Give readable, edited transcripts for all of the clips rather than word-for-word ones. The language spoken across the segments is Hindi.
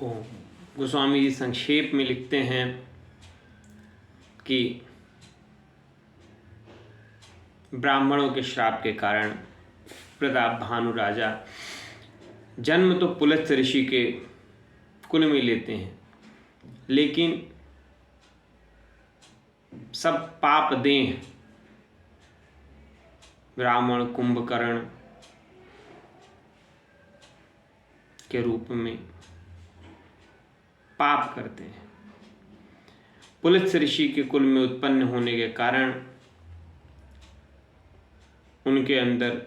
गोस्वामी जी संक्षेप में लिखते हैं कि ब्राह्मणों के श्राप के कारण प्रताप भानु राजा जन्म तो पुलत्स्य ऋषि के कुल में लेते हैं, लेकिन सब पाप देह ब्राह्मण कुंभकर्ण के रूप में पाप करते हैं। पुलत्स्य ऋषि के कुल में उत्पन्न होने के कारण उनके अंदर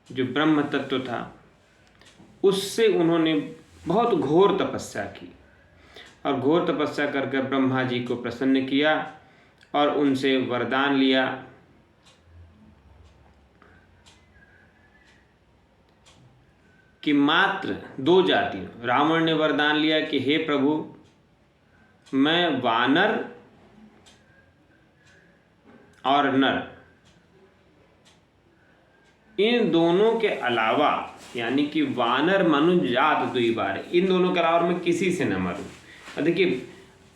जो ब्रह्म तत्व था उससे उन्होंने बहुत घोर तपस्या की और घोर तपस्या करके ब्रह्मा जी को प्रसन्न किया और उनसे वरदान लिया कि मात्र 2 जातियों, रावण ने वरदान लिया कि हे प्रभु, मैं वानर और नर इन दोनों के अलावा, यानी कि वानर मनुष्य जात द्विबार, इन दोनों के अलावा मैं किसी से न मरूं। और देखिए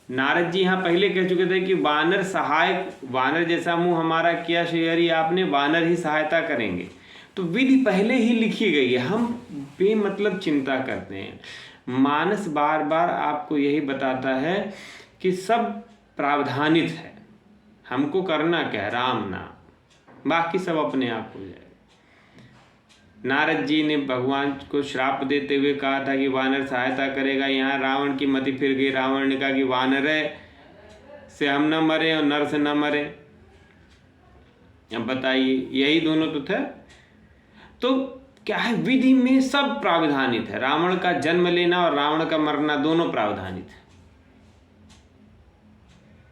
नारद जी यहाँ पहले कह चुके थे कि वानर सहायक, वानर जैसा मुंह हमारा किया श्री हरि आपने, वानर ही सहायता करेंगे। तो विधि पहले ही लिखी गई है, हम बेमतलब चिंता करते हैं। मानस बार बार आपको यही बताता है कि सब प्रावधानित है, हमको करना क्या है, राम नाम, बाकी सब अपने आप हो जाएगा। नारद जी ने भगवान को श्राप देते हुए कहा था कि वानर सहायता करेगा, यहाँ रावण की मति फिर गई। रावण ने कहा कि वानर से हम न मरे और नर से न मरे। अब बताइए, यही दोनों तो थे। तो क्या है, विधि में सब प्रावधानित है। रावण का जन्म लेना और रावण का मरना दोनों प्रावधानित है।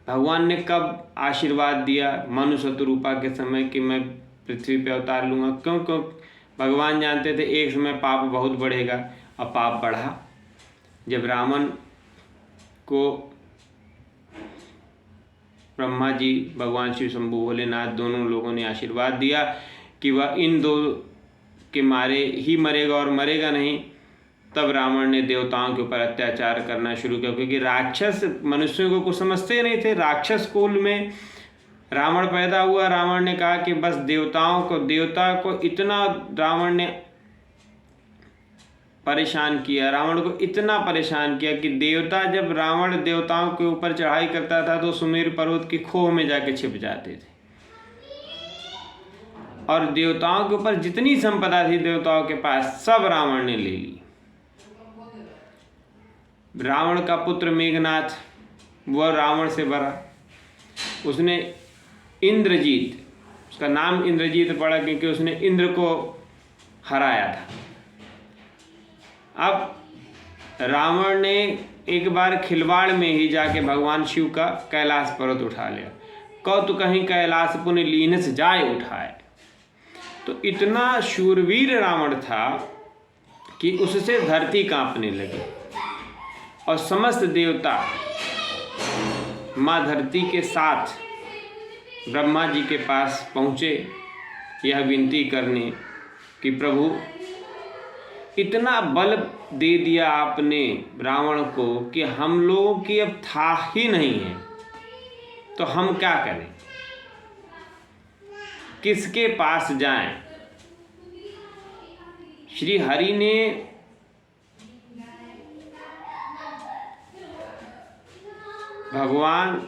भगवान ने कब आशीर्वाद दिया मनुष्य रूपा के समय कि मैं पृथ्वी पे अवतार लूंगा, क्यों भगवान जानते थे एक समय पाप बहुत बढ़ेगा, और पाप बढ़ा। जब रावण को ब्रह्मा जी, भगवान शिव शंभु भोलेनाथ दोनों लोगों ने आशीर्वाद दिया कि वह इन 2 के मारे ही मरेगा और मरेगा नहीं, तब रावण ने देवताओं के ऊपर अत्याचार करना शुरू किया। क्योंकि राक्षस मनुष्यों को कुछ समझते नहीं थे। राक्षस कुल में रावण पैदा हुआ। रावण ने कहा कि बस देवता को इतना रावण ने परेशान किया, रावण को इतना परेशान किया कि देवता, जब रावण देवताओं के ऊपर चढ़ाई करता था तो सुमेर पर्वत की खोह में जाके छिप जाते थे। और देवताओं के ऊपर जितनी संपदा थी देवताओं के पास, सब रावण ने ले ली। रावण का पुत्र मेघनाथ, वह रावण से बड़ा, उसने इंद्रजीत, उसका नाम इंद्रजीत पड़ा क्योंकि उसने इंद्र को हराया था। अब रावण ने एक बार खिलवाड़ में ही जाके भगवान शिव का कैलाश पर्वत उठा लिया। कौतु कहीं कैलाश पुण्य लीनस जाए उठाए। तो इतना शूरवीर रावण था कि उससे धरती कांपने लगी और समस्त देवता माँ धरती के साथ ब्रह्मा जी के पास पहुँचे यह विनती करने कि प्रभु, इतना बल दे दिया आपने रावण को कि हम लोगों की अब था ही नहीं है, तो हम क्या करें, किसके पास जाएं। श्री हरि ने भगवान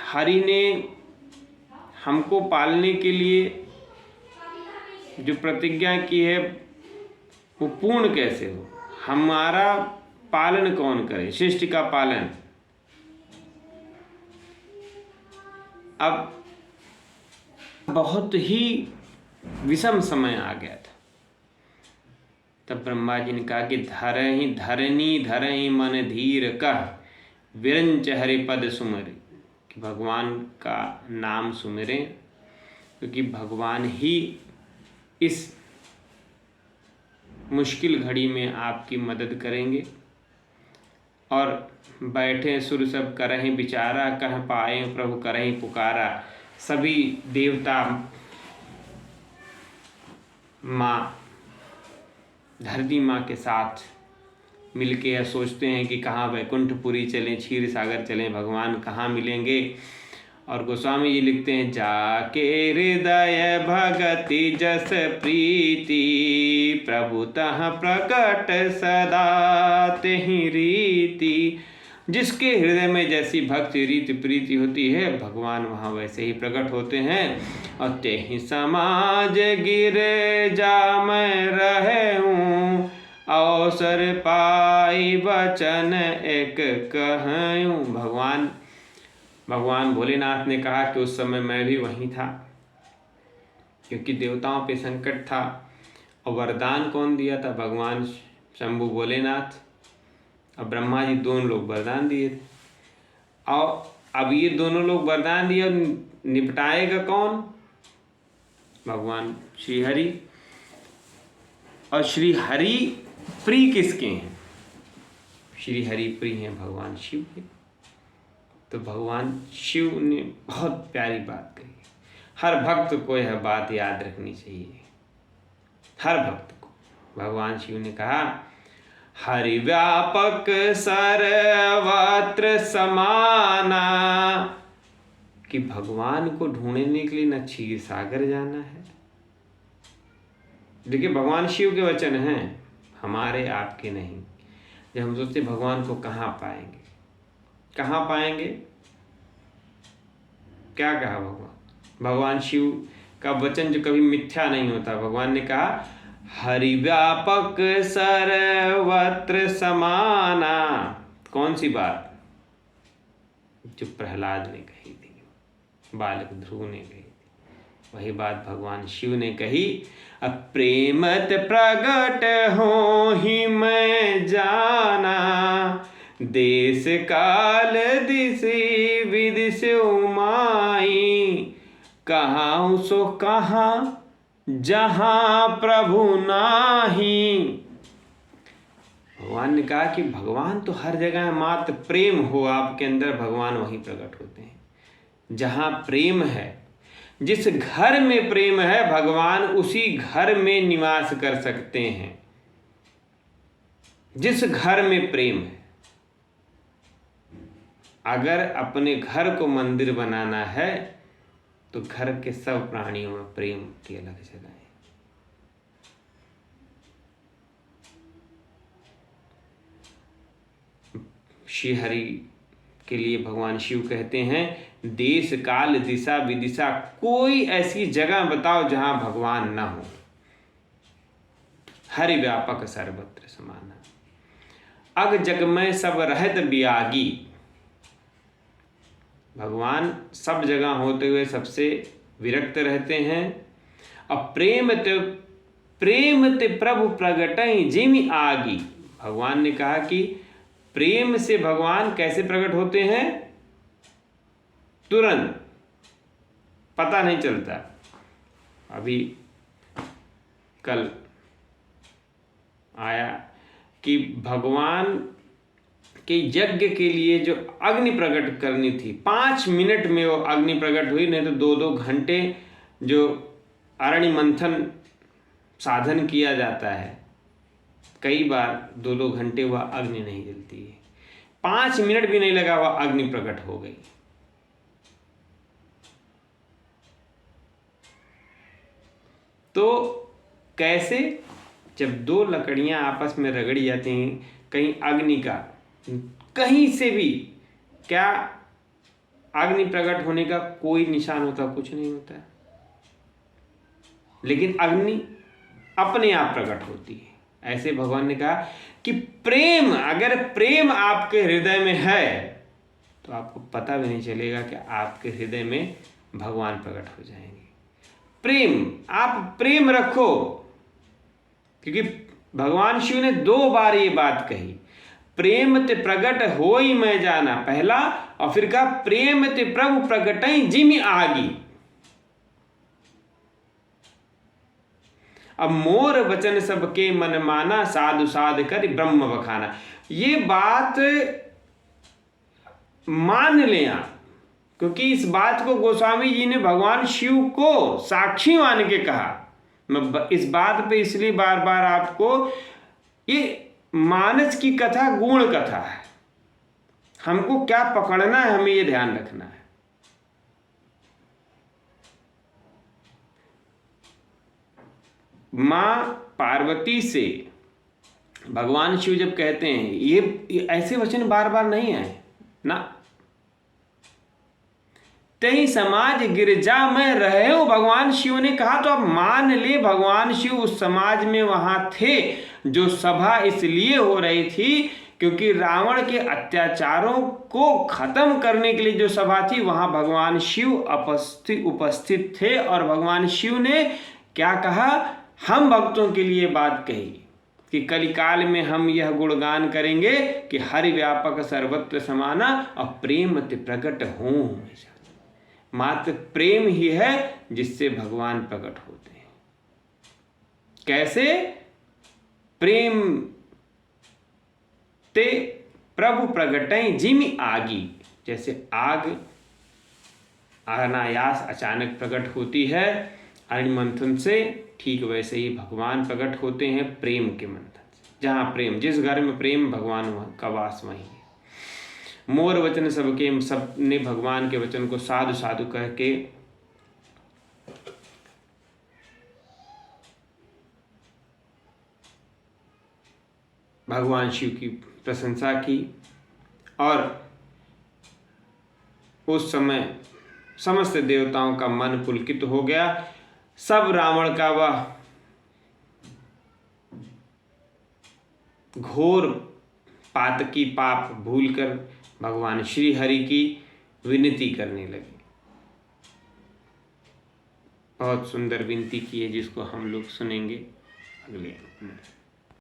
हरि ने हमको पालने के लिए जो प्रतिज्ञा की है वो पूर्ण कैसे हो, हमारा पालन कौन करे, सृष्टि का पालन। अब बहुत ही विषम समय आ गया था। तब ब्रह्मा जी ने कहा कि धरनी मन धीर कह विरंच हरि पद सुमरे, कि भगवान का नाम सुमिरें, क्योंकि भगवान ही इस मुश्किल घड़ी में आपकी मदद करेंगे। और बैठे सुर सब करहीं विचारा, कह पाए प्रभु करहीं पुकारा। सभी देवता माँ धरती माँ के साथ मिलके या सोचते हैं कि कहाँ वैकुंठपुरी चलें, क्षीर सागर चलें, भगवान कहाँ मिलेंगे। और गोस्वामी जी लिखते हैं, जाके हृदय भगति जस प्रीति, प्रभु तह प्रकट सदा तेहि रीति। जिसके हृदय में जैसी भक्ति रीति प्रीति होती है, भगवान वहाँ वैसे ही प्रकट होते हैं। और तेहि समाज गिर जा मैं रहे हूँ, अवसर पाई वचन एक कहूँ। भगवान भोलेनाथ ने कहा कि उस समय मैं भी वहीं था, क्योंकि देवताओं पे संकट था। और वरदान कौन दिया था? भगवान शंभु भोलेनाथ और ब्रह्मा जी, दोनों लोग वरदान दिए थे। और अब ये दोनों लोग वरदान दिए, निपटाएगा कौन? भगवान श्री हरि। और श्री हरि प्रिय किसके हैं? श्री हरि प्रिय हैं भगवान शिव के। तो भगवान शिव ने बहुत प्यारी बात कही। हर भक्त को यह बात याद रखनी चाहिए, हर भक्त को। भगवान शिव ने कहा, हरि व्यापक सर्वत्र समाना, कि भगवान को ढूंढने के लिए न क्षीर सागर जाना है। देखिए, भगवान शिव के वचन हैं, हमारे आपके नहीं। जब हम सोचते भगवान को कहाँ पाएंगे, कहाँ पाएंगे, क्या कहा भगवान शिव का वचन जो कभी मिथ्या नहीं होता। भगवान ने कहा, हरि व्यापक सर्वत्र समाना। कौन सी बात? जो प्रहलाद ने कही थी, बालक ध्रुव ने कही थी, वही बात भगवान शिव ने कही। अब प्रेमत प्रगट हो ही मैं जाना, देश काल दिशि विदिशि उमाई, कहाँ सो कहाँ जहाँ प्रभु नाही। भगवान ने कहा कि भगवान तो हर जगह है, मात्र प्रेम हो आपके अंदर, भगवान वहीं प्रकट होते हैं। जहाँ प्रेम है, जिस घर में प्रेम है, भगवान उसी घर में निवास कर सकते हैं। जिस घर में प्रेम है, अगर अपने घर को मंदिर बनाना है तो घर के सब प्राणियों में प्रेम की अलग जगह है। श्री हरि के लिए भगवान शिव कहते हैं, देश काल दिशा विदिशा, कोई ऐसी जगह बताओ जहां भगवान ना हो। हरि व्यापक सर्वत्र समाना, अग जग में सब रहत बियागी। भगवान सब जगह होते हुए सबसे विरक्त रहते हैं। और प्रेम ते प्रभु प्रगटई जिमि आगी। भगवान ने कहा कि प्रेम से भगवान कैसे प्रकट होते हैं? तुरंत, पता नहीं चलता। अभी कल आया कि भगवान के यज्ञ के लिए जो अग्नि प्रकट करनी थी, 5 मिनट में वो अग्नि प्रकट हुई, नहीं तो 2-2 घंटे जो अरण्य मंथन साधन किया जाता है, कई बार 2-2 घंटे वह अग्नि नहीं जलती है। 5 मिनट भी नहीं लगा, वह अग्नि प्रकट हो गई। तो कैसे? जब 2 लकड़ियां आपस में रगड़ी जाती हैं, कहीं अग्नि का, कहीं से भी, क्या अग्नि प्रकट होने का कोई निशान होता? कुछ नहीं होता है। लेकिन अग्नि अपने आप प्रकट होती है। ऐसे भगवान ने कहा कि प्रेम, अगर प्रेम आपके हृदय में है तो आपको पता भी नहीं चलेगा कि आपके हृदय में भगवान प्रकट हो जाएंगे। प्रेम, आप प्रेम रखो, क्योंकि भगवान शिव ने 2 बार ये बात कही, प्रेम ते प्रगट होई मैं जाना, पहला, और फिर कहा प्रेम ते प्रभु प्रगटई जिमि आगी। अब मोर वचन सबके मन माना, साधु साध कर ब्रह्म बखाना। ये बात मान लें आप, क्योंकि इस बात को गोस्वामी जी ने भगवान शिव को साक्षी मान के कहा। मैं इस बात पे इसलिए बार बार आपको ये मानस की कथा गुण कथा है। हमको क्या पकड़ना है, हमें ये ध्यान रखना है। मां पार्वती से भगवान शिव जब कहते हैं, ये ऐसे वचन बार बार नहीं आए ना, तई समाज गिरजा में रहे हो, भगवान शिव ने कहा। तो अब मान ले भगवान शिव उस समाज में वहां थे, जो सभा इसलिए हो रही थी क्योंकि रावण के अत्याचारों को खत्म करने के लिए जो सभा थी, वहां भगवान शिव उपस्थित थे। और भगवान शिव ने क्या कहा, हम भक्तों के लिए बात कही कि कलिकाल में हम यह गुणगान करेंगे कि हरि व्यापक सर्वत्र समाना और प्रेम मत प्रकट हों। मात्र प्रेम ही है जिससे भगवान प्रकट होते हैं। कैसे? प्रेम ते प्रभु प्रगटै जिमि आगी। जैसे आग अनायास अचानक प्रकट होती है अग्नि मंथन से, ठीक वैसे ही भगवान प्रकट होते हैं प्रेम के मंथन से। जहाँ प्रेम, जिस घर में प्रेम, भगवान का वास वहीं है। मोर वचन सबके, सब ने भगवान के वचन को साधु साधु कह के भगवान शिव की प्रशंसा की। और उस समय समस्त देवताओं का मन पुलकित हो गया। सब रावण का वह घोर पातकी पाप भूलकर भगवान श्री हरि की विनती करने लगे। बहुत सुंदर विनती की है जिसको हम लोग सुनेंगे अगले में।